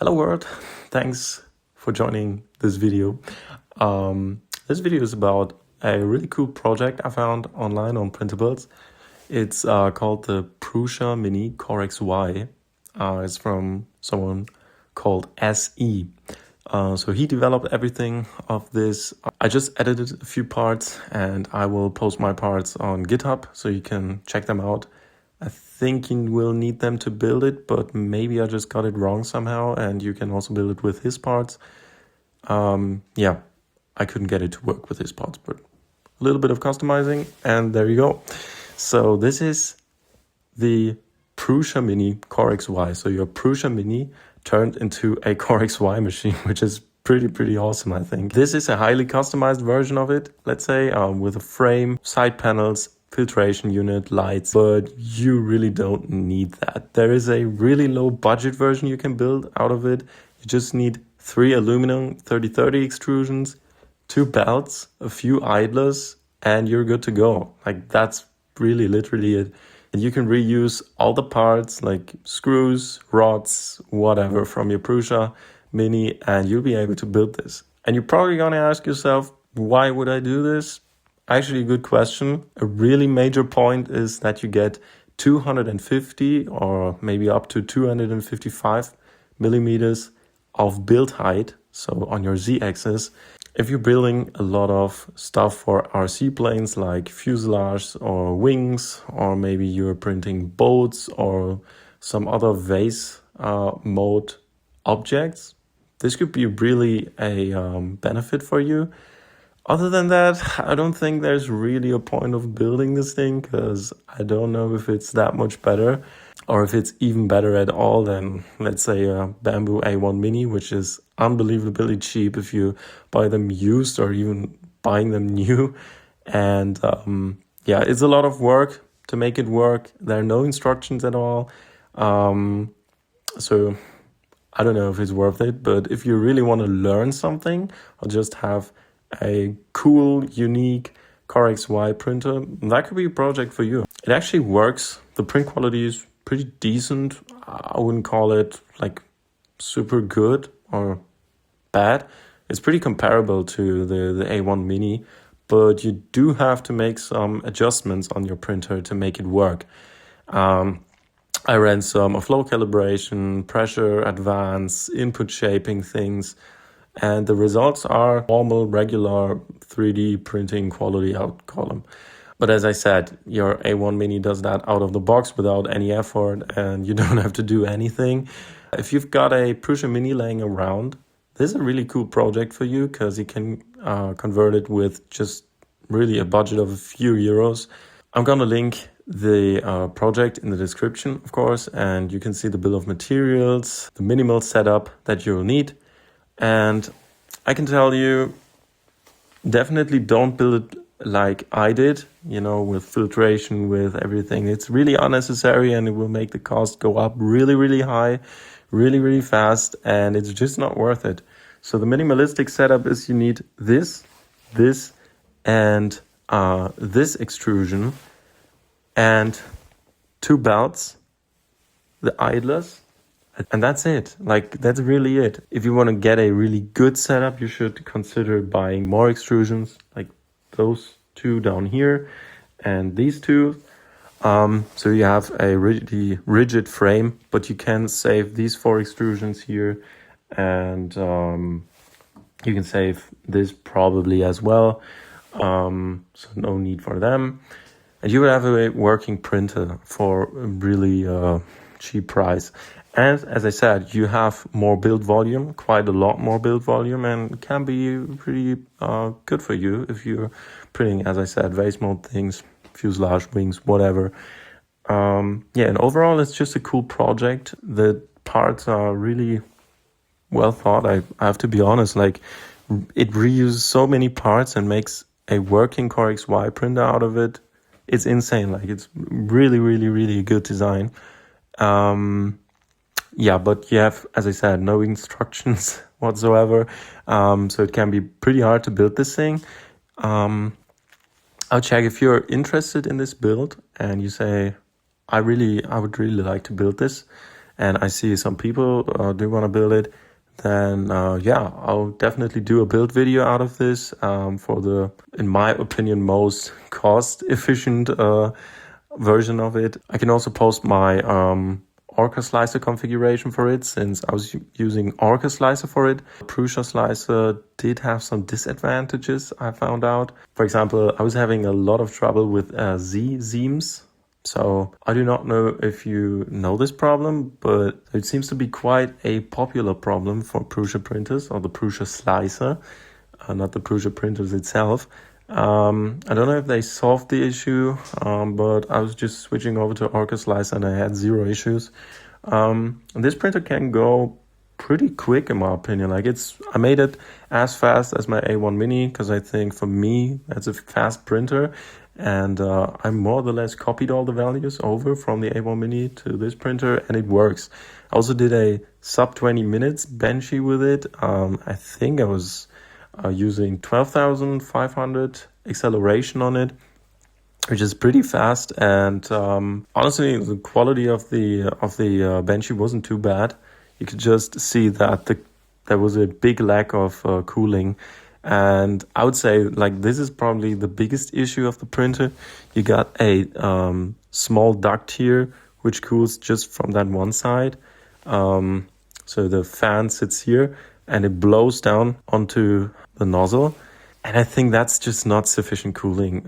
Hello world, thanks for joining this video. This video is about a really cool project I found online on Printables. It's called the Prusa Mini CoreXY. It's from someone called SE. So he developed everything of this. I just edited a few parts and I will post my parts on GitHub so you can check them out. I think you will need them to build it, but maybe I just got it wrong somehow and you can also build it with his parts. Yeah, I couldn't get it to work with his parts, but a little bit of customizing and there you go. So this is the Prusa Mini CoreXY. So your Prusa Mini turned into a CoreXY machine, which is pretty awesome, I think. This is a highly customized version of it, let's say, with a frame, side panels, filtration unit, lights, but you really don't need that. There is a really low budget version you can build out of it. You just need 3 aluminum 30-30 extrusions, 2 belts, a few idlers, and you're good to go. Like, that's really literally it. And you can reuse all the parts like screws, rods, whatever from your Prusa Mini, and you'll be able to build this. And you're probably gonna ask yourself, why would I do this? Actually, a good question. A really major point is that you get 250 or maybe up to 255 millimeters of build height, so on your Z-axis. If you're building a lot of stuff for RC planes like fuselage or wings, or maybe you're printing boats or some other vase mode objects, this could be really a benefit for you. Other than that, I don't think there's really a point of building this thing because I don't know if it's that much better or if it's even better at all than, let's say, a Bamboo A1 Mini, which is unbelievably cheap if you buy them used or even buying them new. And yeah, it's a lot of work to make it work. There are no instructions at all. So I don't know if it's worth it, but if you really want to learn something or just have a cool, unique CoreXY printer, that could be a project for you. It actually works. The print quality is pretty decent. I wouldn't call it like super good or bad. It's pretty comparable to the A1 Mini, but you do have to make some adjustments on your printer to make it work. I ran some flow calibration, pressure advance, input shaping things, and the results are normal, regular 3D printing quality, I would call them. But as I said, your A1 Mini does that out of the box without any effort, and you don't have to do anything. If you've got a Prusa Mini laying around, this is a really cool project for you because you can convert it with just really a budget of a few euros. I'm gonna link the project in the description, of course, and you can see the bill of materials, the minimal setup that you'll need. And I can tell you, definitely don't build it like I did, with filtration, with everything. It's really unnecessary and it will make the cost go up really high, really fast, and it's just not worth it. So the minimalistic setup is you need this, and this extrusion, and 2 belts, the idlers, and that's it. Like, that's really it. If you want to get a really good setup, you should consider buying more extrusions, like those 2 down here and these 2. So you have a really rigid frame, but you can save these 4 extrusions here, and you can save this probably as well. So no need for them. And you will have a working printer for a really cheap price. And as I said, you have more build volume, quite a lot more build volume, and can be pretty good for you if you're printing, as I said, vase mode things, fuselage, wings, whatever. Yeah, and overall, it's just a cool project. The parts are really well thought. I have to be honest, like, it reuses so many parts and makes a working CoreXY printer out of it. It's insane. Like, it's really a good design. Yeah, but you have, as I said, no instructions whatsoever. So it can be pretty hard to build this thing. I'll check if you're interested in this build and you say, I would really like to build this. and I see some people do want to build it, then yeah, I'll definitely do a build video out of this for the, in my opinion, most cost efficient version of it. I can also post my Orca slicer configuration for it, since I was using Orca slicer for it. Prusa slicer did have some disadvantages, I found out. For example, I was having a lot of trouble with Z-seams. So I do not know if you know this problem, but it seems to be quite a popular problem for Prusa printers, or the Prusa slicer, not the Prusa printers itself. I don't know if they solved the issue, but I was just switching over to Orca slicer and I had zero issues. And this printer can go pretty quick in my opinion. Like I made it as fast as my A1 Mini, because I think for me that's a fast printer. And I more or less copied all the values over from the A1 Mini to this printer, and it works. I also did a sub 20 minutes benchy with it. I think I was using 12,500 acceleration on it, which is pretty fast. And honestly, the quality of the benchy wasn't too bad. You could just see that there was a big lack of cooling. And I would say, like, this is probably the biggest issue of the printer. You got a small duct here, which cools just from that one side. So the fan sits here and it blows down onto the nozzle. And I think that's just not sufficient cooling.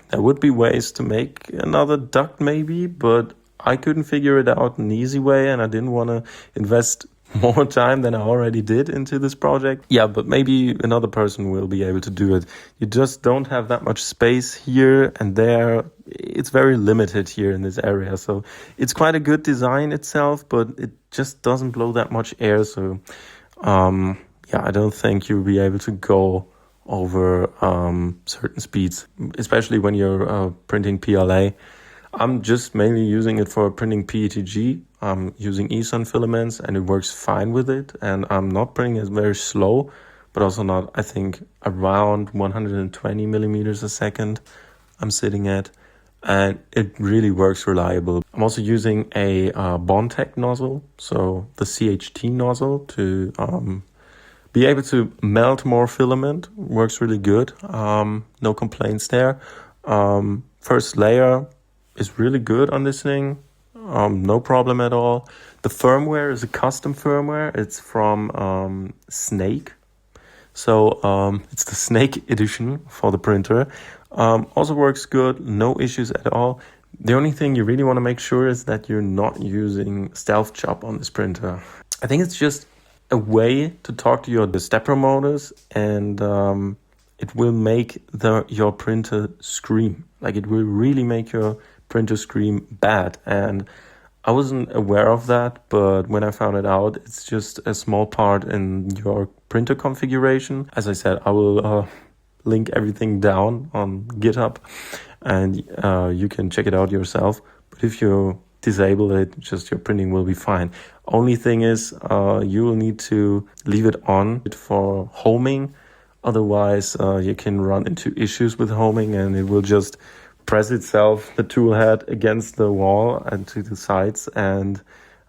There would be ways to make another duct maybe, but I couldn't figure it out an easy way, and I didn't want to invest more time than I already did into this project. Yeah, but maybe another person will be able to do it. You just don't have that much space here and there. It's very limited here in this area. So it's quite a good design itself, but it just doesn't blow that much air. So yeah, I don't think you'll be able to go over certain speeds, especially when you're printing PLA. I'm just mainly using it for printing PETG. I'm using ESUN filaments and it works fine with it. And I'm not printing it very slow, but also not, I think, around 120 millimeters a second I'm sitting at. And it really works reliable. I'm also using a Bondtech nozzle, so the CHT nozzle, to be able to melt more filament. Works really good. No complaints there. First layer is really good on this thing. No problem at all. The firmware is a custom firmware. It's from Snake. So it's the Snake edition for the printer. Also works good. No issues at all. The only thing you really want to make sure is that you're not using Stealth Chop on this printer. I think it's just a way to talk to your stepper motors, and it will make your printer scream. Like, it will really make your printer scream bad. And I wasn't aware of that, but when I found it out, it's just a small part in your printer configuration. As I said, I will link everything down on GitHub, and you can check it out yourself. But if you disable it, just your printing will be fine. Only thing is, you will need to leave it on for homing. Otherwise, you can run into issues with homing, and it will just press itself, the tool head, against the wall and to the sides, and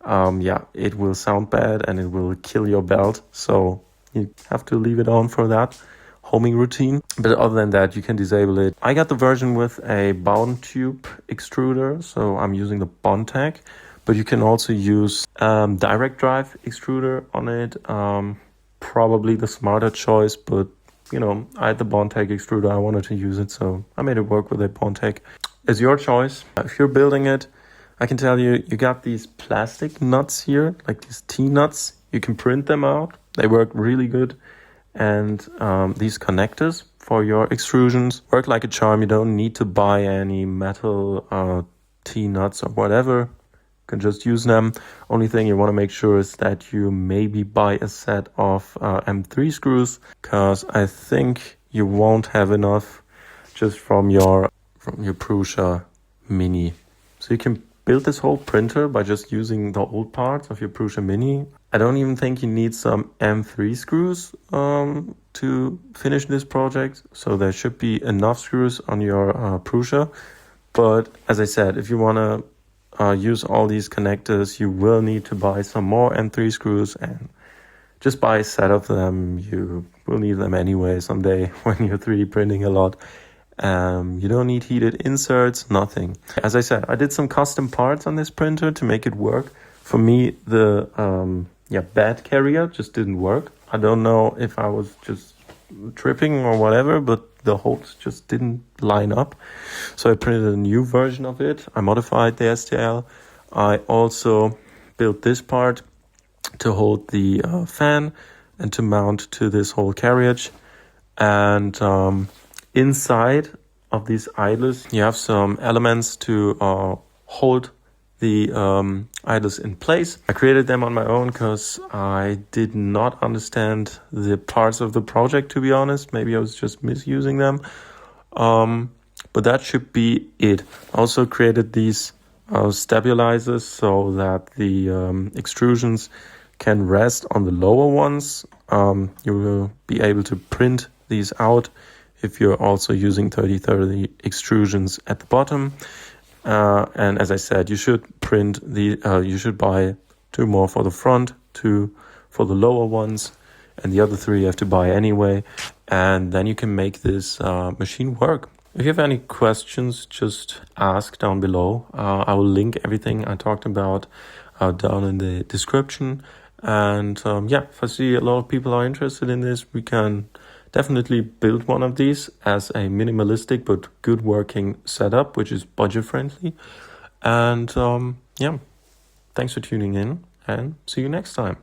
yeah, it will sound bad and it will kill your belt. So you have to leave it on for that homing routine. But other than that, you can disable it. I got the version with a bound tube extruder, so I'm using the Bondtech, but you can also use direct drive extruder on it. Probably the smarter choice, but you know, I had the Bondtech extruder. I wanted to use it, so I made it work with a Bondtech. It's your choice. If you're building it, I can tell you, you got these plastic nuts here, like these T-nuts. You can print them out. They work really good. And these connectors for your extrusions work like a charm. You don't need to buy any metal T-nuts or whatever. You can just use them. Only thing you want to make sure is that you maybe buy a set of M3 screws, because I think you won't have enough just from your Prusa Mini. So you can build this whole printer by just using the old parts of your Prusa Mini. I don't even think you need some M3 screws to finish this project. So there should be enough screws on your Prusa. But as I said, if you want to use all these connectors. You will need to buy some more M3 screws, and just buy a set of them. You will need them anyway someday when you're 3D printing a lot. You don't need heated inserts, nothing. As I said, I did some custom parts on this printer to make it work. For me, the bed carrier just didn't work. I don't know if I was just tripping or whatever, but the holes just didn't line up. So I printed a new version of it. I modified the STL. I also built this part to hold the fan and to mount to this whole carriage. And inside of these idlers, you have some elements to hold the idlers in place. I created them on my own because I did not understand the parts of the project, to be honest. Maybe I was just misusing them. But that should be it. I also created these stabilizers so that the extrusions can rest on the lower ones. You will be able to print these out if you're also using 3030 extrusions at the bottom. And as I said, you should you should buy 2 more for the front, 2 for the lower ones, and the other 3 you have to buy anyway. And then you can make this machine work. If you have any questions, just ask down below. I will link everything I talked about down in the description. And if I see a lot of people are interested in this, we can definitely build one of these as a minimalistic but good working setup, which is budget friendly. And thanks for tuning in, and see you next time.